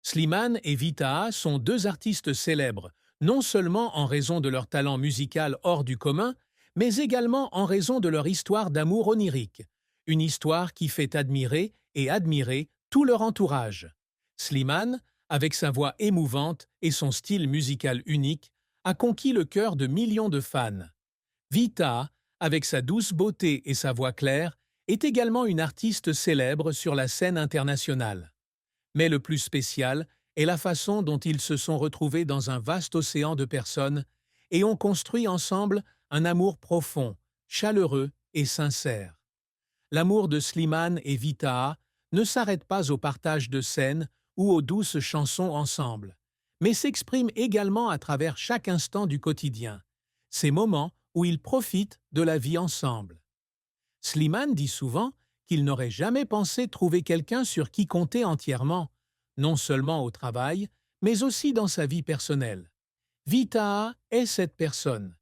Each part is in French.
Slimane et Vitaha sont deux artistes célèbres, non seulement en raison de leur talent musical hors du commun, mais également en raison de leur histoire d'amour onirique, une histoire qui fait admirer et admirer tout leur entourage. Slimane, avec sa voix émouvante et son style musical unique, a conquis le cœur de millions de fans. Vitaha, avec sa douce beauté et sa voix claire, est également une artiste célèbre sur la scène internationale. Mais le plus spécial est la façon dont ils se sont retrouvés dans un vaste océan de personnes et ont construit ensemble un amour profond, chaleureux et sincère. L'amour de Slimane et Vitaha ne s'arrête pas au partage de scènes ou aux douces chansons ensemble, mais s'exprime également à travers chaque instant du quotidien, ces moments où ils profitent de la vie ensemble. Slimane dit souvent qu'il n'aurait jamais pensé trouver quelqu'un sur qui compter entièrement, non seulement au travail, mais aussi dans sa vie personnelle. Vitaha est cette personne.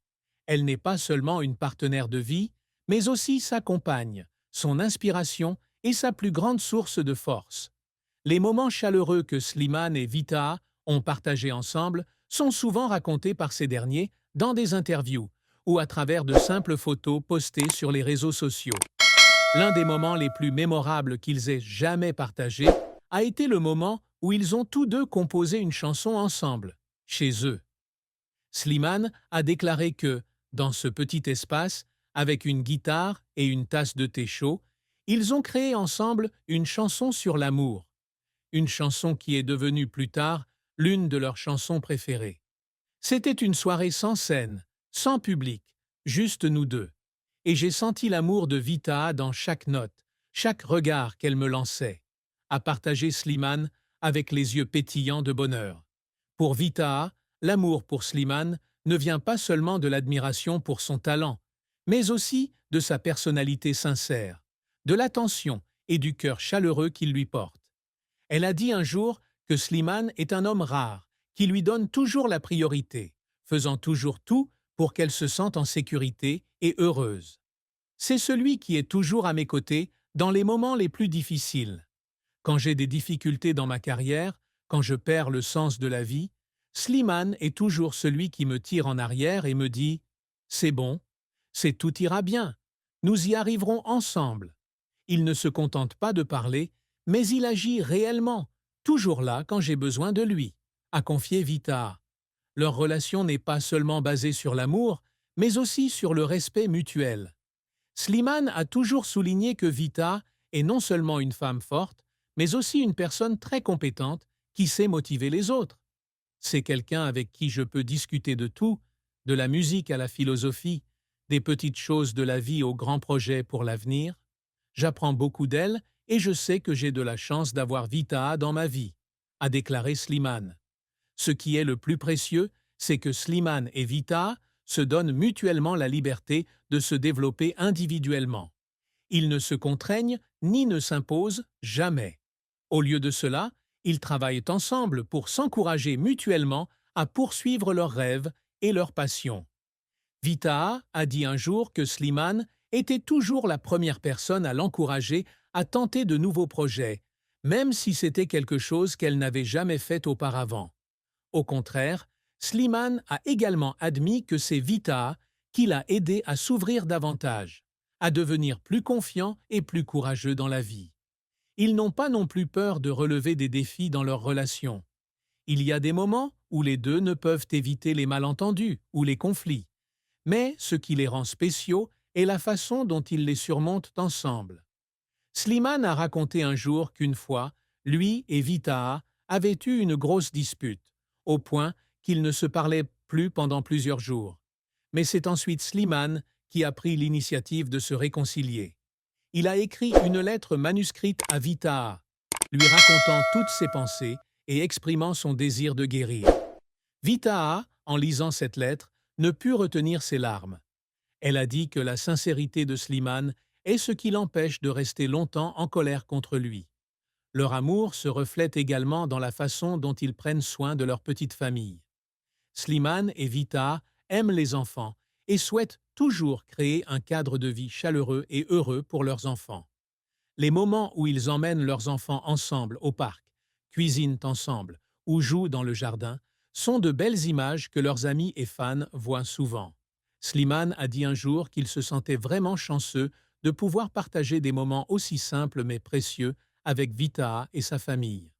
Elle n'est pas seulement une partenaire de vie, mais aussi sa compagne, son inspiration et sa plus grande source de force. Les moments chaleureux que Slimane et Vitaha ont partagés ensemble sont souvent racontés par ces derniers dans des interviews ou à travers de simples photos postées sur les réseaux sociaux. L'un des moments les plus mémorables qu'ils aient jamais partagés a été le moment où ils ont tous deux composé une chanson ensemble, chez eux. Slimane a déclaré que, dans ce petit espace, avec une guitare et une tasse de thé chaud, ils ont créé ensemble une chanson sur l'amour, une chanson qui est devenue plus tard l'une de leurs chansons préférées. C'était une soirée sans scène, sans public, juste nous deux. Et j'ai senti l'amour de Vitaha dans chaque note, chaque regard qu'elle me lançait, a partagé Slimane avec les yeux pétillants de bonheur. Pour Vitaha, l'amour pour Slimane ne vient pas seulement de l'admiration pour son talent, mais aussi de sa personnalité sincère, de l'attention et du cœur chaleureux qu'il lui porte. Elle a dit un jour que Slimane est un homme rare, qui lui donne toujours la priorité, faisant toujours tout pour qu'elle se sente en sécurité et heureuse. C'est celui qui est toujours à mes côtés dans les moments les plus difficiles. Quand j'ai des difficultés dans ma carrière, quand je perds le sens de la vie, Slimane est toujours celui qui me tire en arrière et me dit « C'est bon, tout ira bien, nous y arriverons ensemble ». Il ne se contente pas de parler, mais il agit réellement, toujours là quand j'ai besoin de lui, a confié Vitaha. Leur relation n'est pas seulement basée sur l'amour, mais aussi sur le respect mutuel. Slimane a toujours souligné que Vitaha est non seulement une femme forte, mais aussi une personne très compétente qui sait motiver les autres. C'est quelqu'un avec qui je peux discuter de tout, de la musique à la philosophie, des petites choses de la vie aux grands projets pour l'avenir. J'apprends beaucoup d'elle et je sais que j'ai de la chance d'avoir Vitaha dans ma vie, a déclaré Slimane. Ce qui est le plus précieux, c'est que Slimane et Vitaha se donnent mutuellement la liberté de se développer individuellement. Ils ne se contraignent ni ne s'imposent jamais. Au lieu de cela, ils travaillent ensemble pour s'encourager mutuellement à poursuivre leurs rêves et leurs passions. Vitaha a dit un jour que Slimane était toujours la première personne à l'encourager à tenter de nouveaux projets, même si c'était quelque chose qu'elle n'avait jamais fait auparavant. Au contraire, Slimane a également admis que c'est Vitaha qui l'a aidé à s'ouvrir davantage, à devenir plus confiant et plus courageux dans la vie. Ils n'ont pas non plus peur de relever des défis dans leur relation. Il y a des moments où les deux ne peuvent éviter les malentendus ou les conflits, mais ce qui les rend spéciaux est la façon dont ils les surmontent ensemble. Slimane a raconté un jour qu'une fois, lui et Vitaha avaient eu une grosse dispute, au point qu'ils ne se parlaient plus pendant plusieurs jours. Mais c'est ensuite Slimane qui a pris l'initiative de se réconcilier. Il a écrit une lettre manuscrite à Vitaha, lui racontant toutes ses pensées et exprimant son désir de guérir. Vitaha, en lisant cette lettre, ne put retenir ses larmes. Elle a dit que la sincérité de Slimane est ce qui l'empêche de rester longtemps en colère contre lui. Leur amour se reflète également dans la façon dont ils prennent soin de leur petite famille. Slimane et Vitaha aiment les enfants et souhaitent toujours créer un cadre de vie chaleureux et heureux pour leurs enfants. Les moments où ils emmènent leurs enfants ensemble au parc, cuisinent ensemble ou jouent dans le jardin, sont de belles images que leurs amis et fans voient souvent. Slimane a dit un jour qu'il se sentait vraiment chanceux de pouvoir partager des moments aussi simples mais précieux avec Vitaha et sa famille.